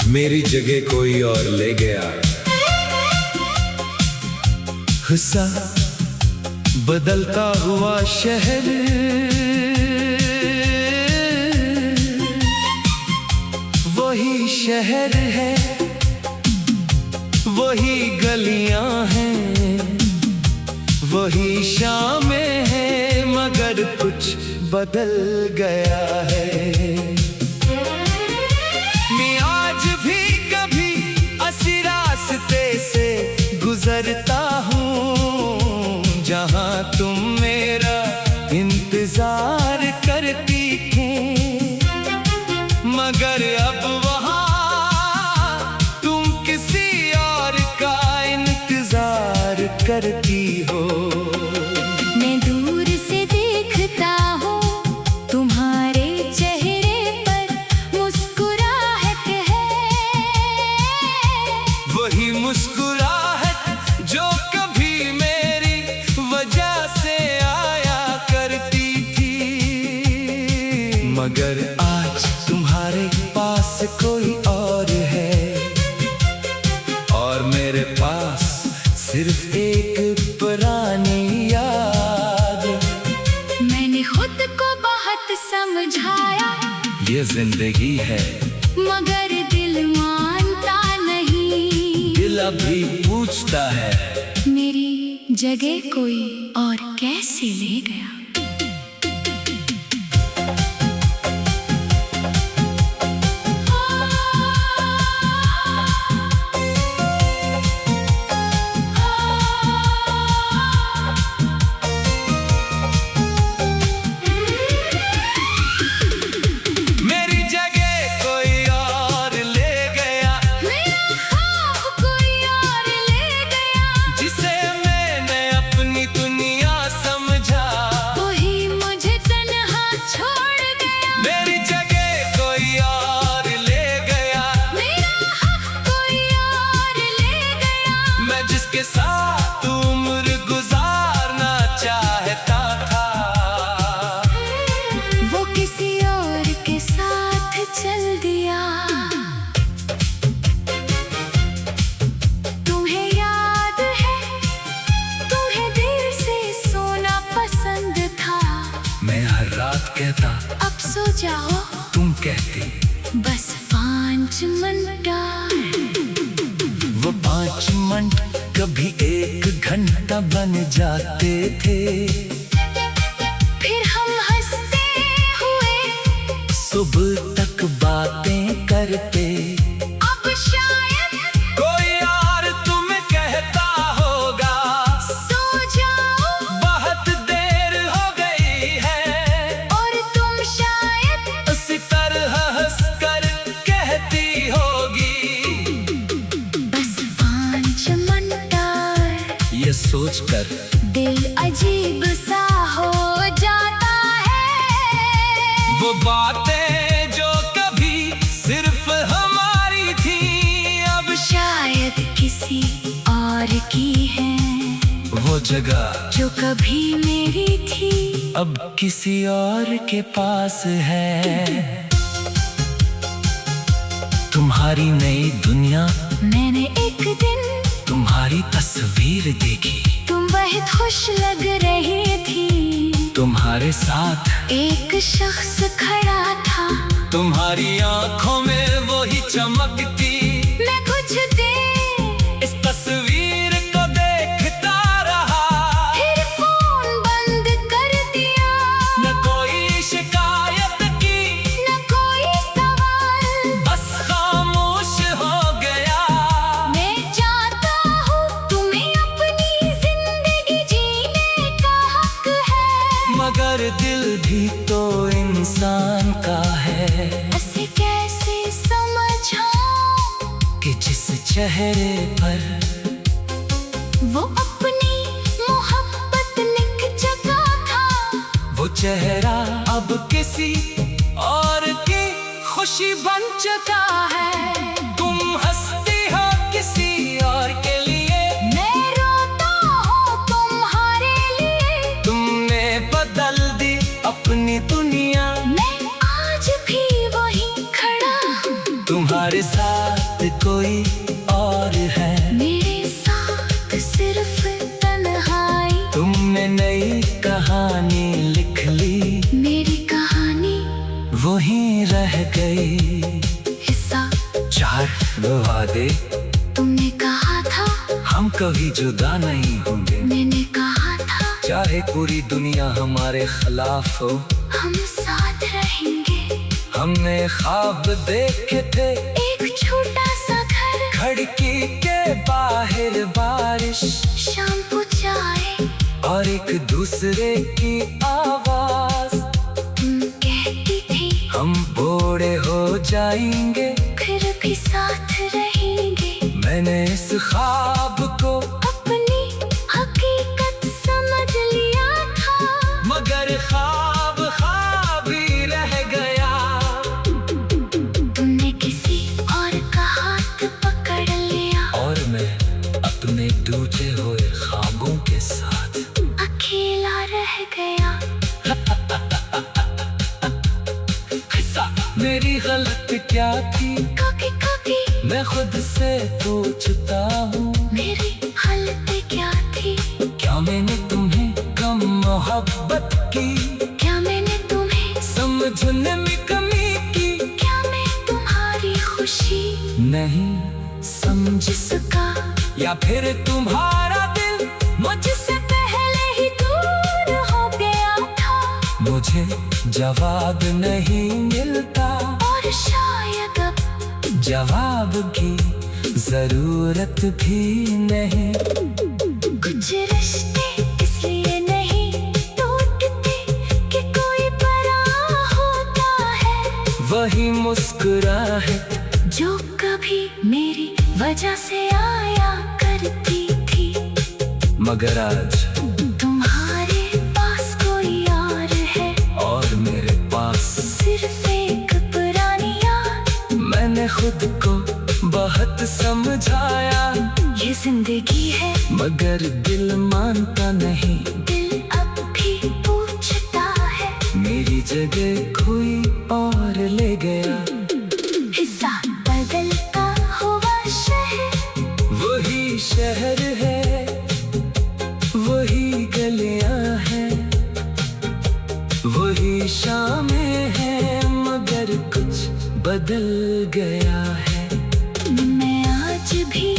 मेरी जगह कोई और ले गया। हंसा बदलता हुआ शहर, वही शहर है, वही गलियां हैं, वही शामें हैं, मगर कुछ बदल गया है। मैं आज भी कभी ऐसे रास्ते से गुजरता हूँ जहाँ तुम मेरा इंतजार करती थी, मगर अब वहाँ तुम किसी और का इंतजार करती हो। मैं दूर से देखता हूँ तुम्हारे चेहरे पर मुस्कुराहट है, वही मुस्कुराहट जो कभी मेरी वजह से आया करती थी, मगर आज तुम्हारे पास कोई और है और मेरे पास सिर्फ एक पुरानी याद। मैंने खुद को बहुत समझाया, ये जिंदगी है, मगर दिल मानता नहीं। दिल अभी पूछता है, मेरी जगह कोई और कैसे ले गया। मेरी जगह कोई और ले गया, मेरा ख्वाब कोई और ले गया, जिसे मैंने अपनी दुनिया समझा, वही मुझे तन्हा छोड़ गया। मेरी जगह कोई और ले गया, मेरा हक कोई और ले गया, मैं जिसके साथ उम्र गुजारना चाहता था, वो किसी और के साथ चल दिया। तुम्हें याद है, तुम्हें देर से सोना पसंद था, मैं हर रात कहता अब सो जाओ, तुम कहती बस 5 मिनट। वो 5 मिनट कभी 1 घंटा बन जाते थे, फिर हम हंसते हुए सुबह तक बातें करते। अब शायद कोई और तुम्हें कहता होगा, सो जाओ, बहुत देर हो गई है, और तुम शायद उसी तरह हंसकर कहती होगी। बस 5 मिनट। ये सोचकर दिल अजीब सा हो जाता है, वो बातें जो कभी सिर्फ हमारी थी, अब शायद किसी और की है, वो जगह जो कभी मेरी थी, अब किसी और के पास है। तुम्हारी नई दुनिया, मैंने एक दिन तुम्हारी तस्वीर देखी, तुम बहुत खुश लग रही थी, तुम्हारे साथ एक शख्स खड़ा था, तुम्हारी आंखों में वही चमकती। मैं कुछ देर इस तस्वीर को देखता रहा, फिर फोन बंद कर दिया, न कोई शिकायत की, न कोई सवाल, बस खामोश हो गया। मैं चाहता हूँ तुम्हें अपनी जिंदगी जीने का हक है, मगर दिल भी तो इंसान का है, ऐसे कैसे समझाऊं कि जिस चेहरे पर वो अपनी मोहब्बत लिख चुका था, वो चेहरा अब किसी और की खुशी बन चुका है। तुम हंसती हो किसी और के लिए, मैं रोता हूँ तुम्हारे लिए, तुमने बदल दी अपनी दुनिया, मैं आज भी वहीं खड़ा हूँ, तुम्हारे साथ कोई और है। मेरे साथ सिर्फ तन्हाई, तुमने नई कहानी लिख ली, मेरी कहानी वहीं रह गई। हिस्सा 4 वादे तुमने कहा था, हम कभी जुदा नहीं होंगे। मैंने कहा था, चाहे पूरी दुनिया हमारे खिलाफ हो, हम साथ रहेंगे। हमने ख्वाब देखे थे, एक छोटा सा घर, खिड़की के बाहर बारिश, शाम को चाय और एक दूसरे की आवाज। तुम कहती थी हम बूढ़े हो जाएंगे, फिर भी साथ रहेंगे। मैंने इस ख्वाब को अपनी हकीकत समझ लिया था, मगर ख्वाब ख्वाब ही रह गया। तुमने किसी और का हाथ पकड़ लिया, और मैं अपने टूटे हुए ख्वाबों के साथ अकेला रह गया। मेरी गलती क्या थी, कभी कभी मैं खुद से पूछता हूँ। मेरी हालत क्या थी, क्या मैंने तुम्हें कम मोहब्बत की, क्या मैंने तुम्हें समझने में कमी की, क्या मैं तुम्हारी खुशी नहीं समझ सका, या फिर तुम्हारा दिल मुझसे पहले ही दूर हो गया था। मुझे जवाब नहीं मिलता, और शायद अब जवाब की जरूरत भी नहीं। कुछ रिश्ते इसलिए नहीं टूटते कि कोई पराया होता है, वही मुस्कुराहट जो कभी मेरी वजह से आया करती थी। मगर आज तुम्हारे पास कोई और है, और मेरे पास सिर्फ एक पुरानी याद। मैंने खुद को बहुत समझाया, ये जिंदगी है, मगर दिल मानता नहीं। दिल अब भी पूछता है, मेरी जगह कोई और ले गया। हिस्सा बदलता हुआ शहर, वही शहर है, वही गलियां हैं, वही शामें हैं, मगर कुछ बदल गया है। मैं आज भी